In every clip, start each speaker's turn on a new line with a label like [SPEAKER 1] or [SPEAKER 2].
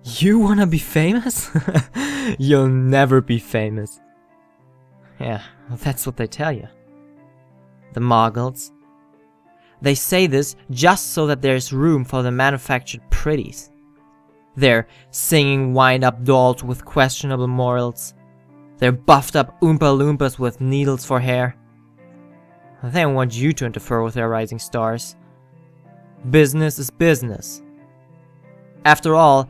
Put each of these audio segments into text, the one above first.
[SPEAKER 1] You wanna be famous? You'll never be famous. Yeah, that's what they tell you. The Moggles. They say this just so that there's room for the manufactured pretties. They're singing wind-up dolls with questionable morals. They're buffed-up Oompa Loompas with needles for hair. They don't want you to interfere with their rising stars. Business is business. After all,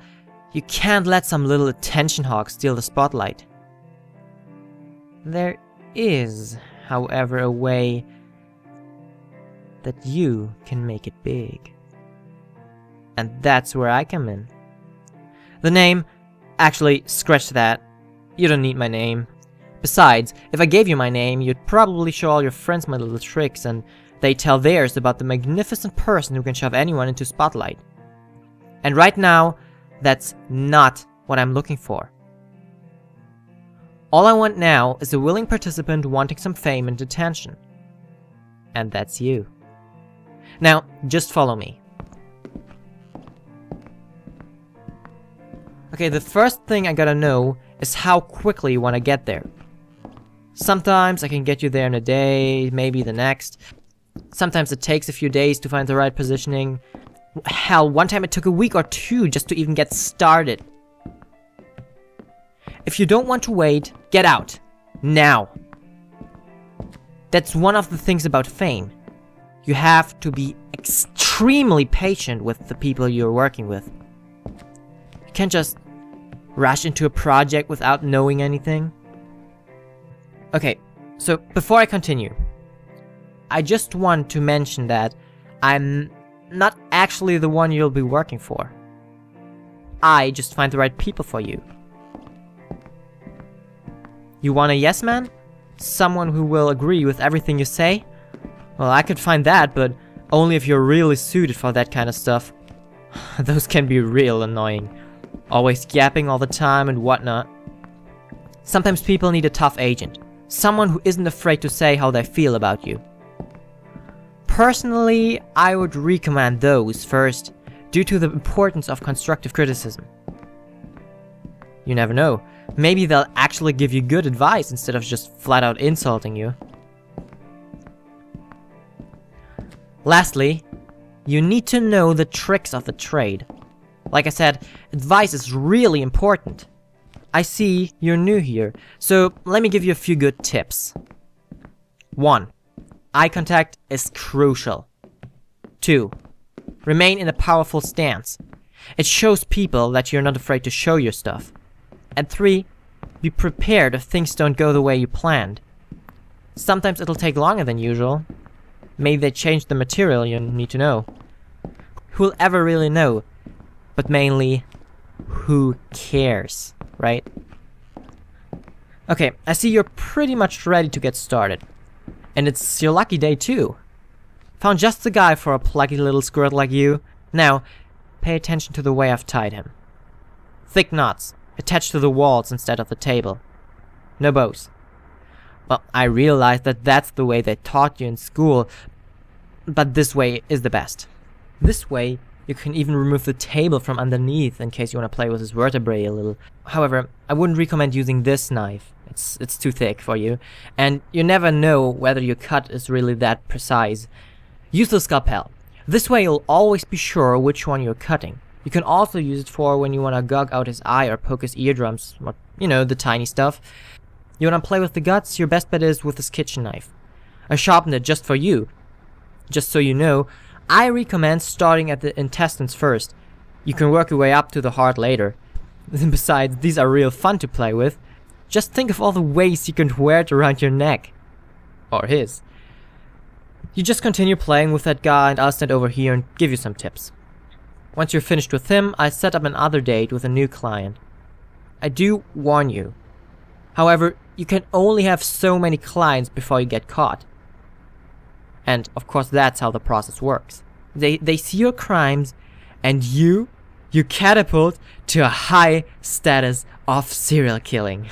[SPEAKER 1] you can't let some little attention hog steal the spotlight. There is, however, a way that you can make it big. And that's where I come in. The name? Actually, scratch that. You don't need my name. Besides, if I gave you my name, you'd probably show all your friends my little tricks, and they tell theirs about the magnificent person who can shove anyone into spotlight. And right now, that's not what I'm looking for. All I want now is a willing participant wanting some fame and attention. And that's you. Now, just follow me. Okay, the first thing I gotta know is how quickly you wanna get there. Sometimes I can get you there in a day, maybe the next. Sometimes it takes a few days to find the right positioning. Hell, one time it took a week or two just to even get started. If you don't want to wait, get out. Now. That's one of the things about fame. You have to be extremely patient with the people you're working with. You can't just rush into a project without knowing anything. Okay, so before I continue, I just want to mention that I'm not actually the one you'll be working for. I just find the right people for you. You want a yes man? Someone who will agree with everything you say? Well, I could find that, but only if you're really suited for that kind of stuff. Those can be real annoying. Always yapping all the time and whatnot. Sometimes people need a tough agent. Someone who isn't afraid to say how they feel about you. Personally, I would recommend those first, due to the importance of constructive criticism. You never know, maybe they'll actually give you good advice instead of just flat out insulting you. Lastly, you need to know the tricks of the trade. Like I said, advice is really important. I see you're new here, so let me give you a few good tips. 1. Eye contact is crucial. 2. Remain in a powerful stance. It shows people that you're not afraid to show your stuff. And 3. Be prepared if things don't go the way you planned. Sometimes it'll take longer than usual. Maybe they changed the material, you need to know. Who'll ever really know? But mainly, who cares, right? Okay, I see you're pretty much ready to get started. And it's your lucky day too. Found just the guy for a plucky little squirt like you. Now, pay attention to the way I've tied him. Thick knots, attached to the walls instead of the table. No bows. Well, I realize that that's the way they taught you in school, but this way is the best. This way, you can even remove the table from underneath in case you want to play with his vertebrae a little. However, I wouldn't recommend using this knife. It's too thick for you, and you never know whether your cut is really that precise. Use the scalpel. This way you'll always be sure which one you're cutting. You can also use it for when you want to gouge out his eye or poke his eardrums, or, you know, the tiny stuff. You want to play with the guts? Your best bet is with this kitchen knife. I sharpened it just for you. Just so you know, I recommend starting at the intestines first. You can work your way up to the heart later. Besides, these are real fun to play with. Just think of all the ways you can wear it around your neck. Or his. You just continue playing with that guy and I'll stand over here and give you some tips. Once you're finished with him, I set up another date with a new client. I do warn you. However, you can only have so many clients before you get caught. And of course that's how the process works. They see your crimes and you catapult to a high status of serial killing.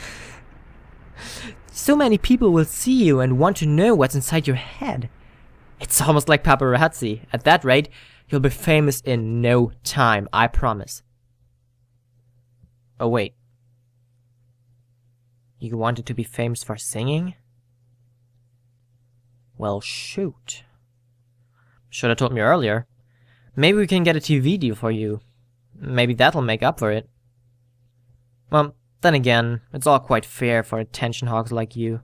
[SPEAKER 1] So many people will see you and want to know what's inside your head. It's almost like paparazzi. At that rate, you'll be famous in no time, I promise. Oh wait. You wanted to be famous for singing? Well, shoot. Should have told me earlier. Maybe we can get a TV deal for you. Maybe that'll make up for it. Well, then again, it's all quite fair for attention hogs like you.